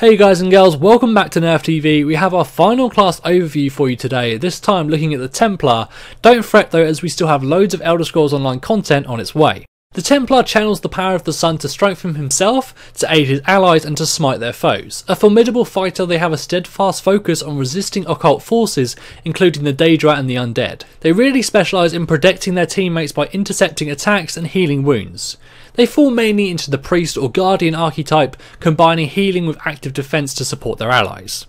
Hey guys and girls, welcome back to Nerf TV. We have our final class overview for you today, this time looking at the Templar. Don't fret though, as we still have loads of Elder Scrolls Online content on its way. The Templar channels the power of the sun to strengthen himself, to aid his allies and to smite their foes. A formidable fighter, they have a steadfast focus on resisting occult forces, including the Daedra and the undead. They really specialise in protecting their teammates by intercepting attacks and healing wounds. They fall mainly into the priest or guardian archetype, combining healing with active defence to support their allies.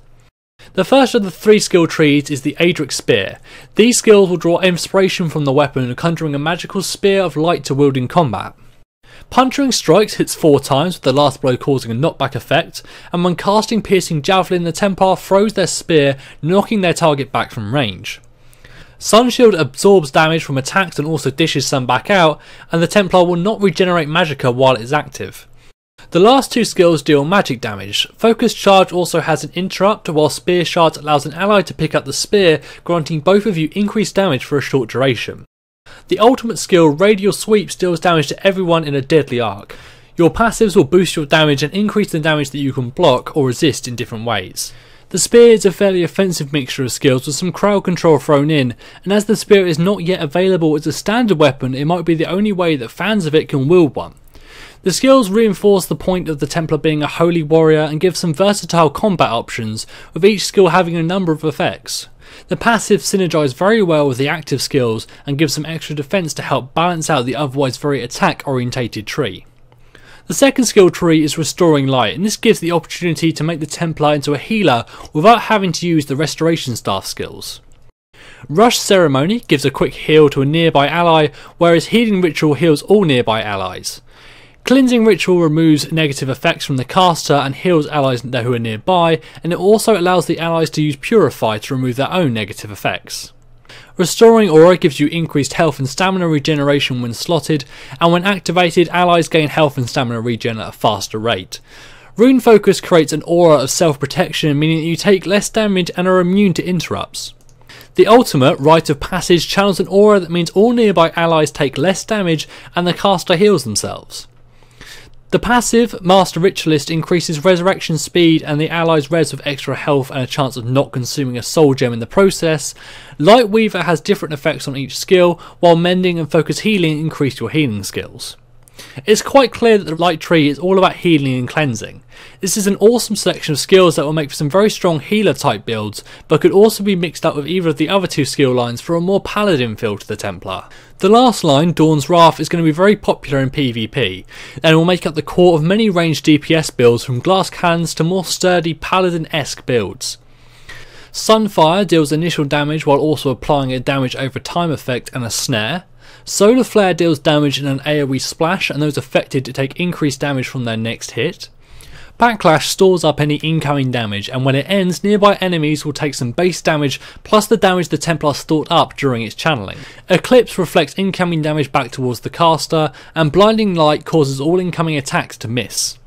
The first of the three skill trees is the Adric Spear. These skills will draw inspiration from the weapon, conjuring a magical spear of light to wield in combat. Puncturing Strikes hits 4 times, with the last blow causing a knockback effect, and when casting Piercing Javelin, the Templar throws their spear, knocking their target back from range. Sunshield absorbs damage from attacks and also dishes some back out, and the Templar will not regenerate magicka while it is active. The last two skills deal magic damage. Focus Charge also has an interrupt, while Spear Shards allows an ally to pick up the spear, granting both of you increased damage for a short duration. The ultimate skill, Radial Sweeps, deals damage to everyone in a deadly arc. Your passives will boost your damage and increase the damage that you can block or resist in different ways. The spear is a fairly offensive mixture of skills with some crowd control thrown in, and as the spear is not yet available as a standard weapon, it might be the only way that fans of it can wield one. The skills reinforce the point of the Templar being a holy warrior and give some versatile combat options, with each skill having a number of effects. The passives synergise very well with the active skills and give some extra defence to help balance out the otherwise very attack orientated tree. The second skill tree is Restoring Light, and this gives the opportunity to make the Templar into a healer without having to use the restoration staff skills. Rush Ceremony gives a quick heal to a nearby ally, whereas Healing Ritual heals all nearby allies. Cleansing Ritual removes negative effects from the caster and heals allies who are nearby, and it also allows the allies to use Purify to remove their own negative effects. Restoring Aura gives you increased health and stamina regeneration when slotted, and when activated, allies gain health and stamina regen at a faster rate. Rune Focus creates an aura of self-protection, meaning that you take less damage and are immune to interrupts. The ultimate, Rite of Passage, channels an aura that means all nearby allies take less damage and the caster heals themselves. The passive, Master Ritualist, increases resurrection speed and the allies res with extra health and a chance of not consuming a soul gem in the process. Light Weaver has different effects on each skill, while Mending and Focus Healing increase your healing skills. It's quite clear that the Light Tree is all about healing and cleansing. This is an awesome selection of skills that will make for some very strong healer type builds, but could also be mixed up with either of the other two skill lines for a more paladin feel to the Templar. The last line, Dawn's Wrath, is going to be very popular in PvP, and will make up the core of many ranged DPS builds, from glass cannons to more sturdy paladin-esque builds. Sunfire deals initial damage while also applying a damage over time effect and a snare. Solar Flare deals damage in an AoE splash, and those affected to take increased damage from their next hit. Backlash stores up any incoming damage, and when it ends, nearby enemies will take some base damage plus the damage the Templar stored up during its channeling. Eclipse reflects incoming damage back towards the caster, and Blinding Light causes all incoming attacks to miss.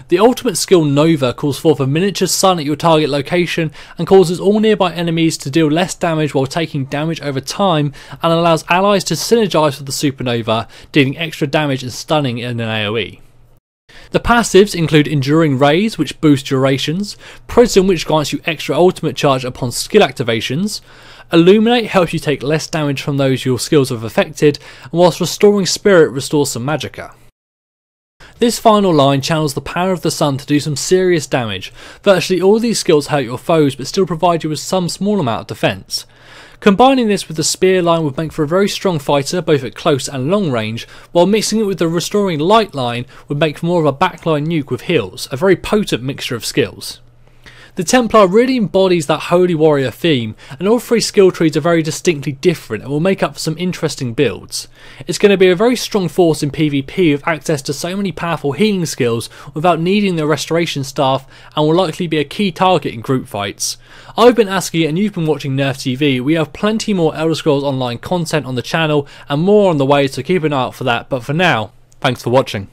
The ultimate skill, Nova, calls forth a miniature sun at your target location and causes all nearby enemies to deal less damage while taking damage over time, and allows allies to synergise with the supernova, dealing extra damage and stunning in an AoE. The passives include Enduring Rays, which boost durations, Prism, which grants you extra ultimate charge upon skill activations, Illuminate helps you take less damage from those your skills have affected, and whilst Restoring Spirit restores some magicka. This final line channels the power of the sun to do some serious damage. Virtually all these skills hurt your foes but still provide you with some small amount of defence. Combining this with the spear line would make for a very strong fighter both at close and long range, while mixing it with the Restoring Light line would make for more of a backline nuke with heals, a very potent mixture of skills. The Templar really embodies that holy warrior theme, and all three skill trees are very distinctly different and will make up for some interesting builds. It's going to be a very strong force in PvP with access to so many powerful healing skills without needing the restoration staff, and will likely be a key target in group fights. I've been Aski and you've been watching Nerf TV. We have plenty more Elder Scrolls Online content on the channel and more on the way, so keep an eye out for that, but for now, thanks for watching.